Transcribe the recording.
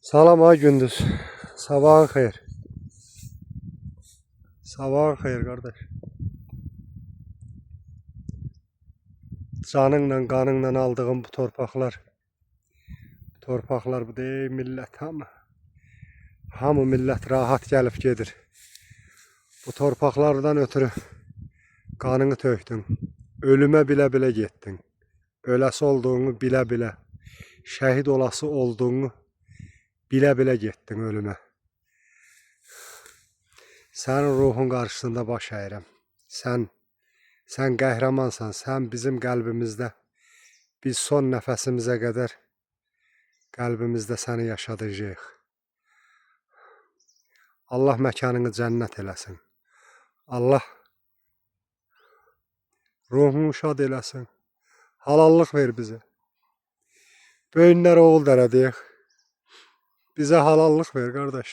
Salam ay Gündüz. Sabahın xeyir. Sabahın xeyir kardeş. Canınla, kanınla aldığım bu torpaqlar bu deyil millət hamı millət rahat gəlib gedir. Bu torpaqlardan ötürü kanını tökdün. Ölümə bilə-bilə getdin. Öləsi olduğunu bilə-bilə, şəhid olası olduğunu bilə-bilə getdin ölümə. Sənin ruhun qarşısında baş əyirəm. Sən qəhrəmansan, sən bizim qəlbimizdə, biz son nəfəsimizə qədər qəlbimizdə səni yaşadacağıq. Allah məkanını cənnət eləsin. Allah ruhunu şad eləsin. Halallıq ver bizə. Böyünlər oğul dərədiyək. Bizə halallıq ver qardaş.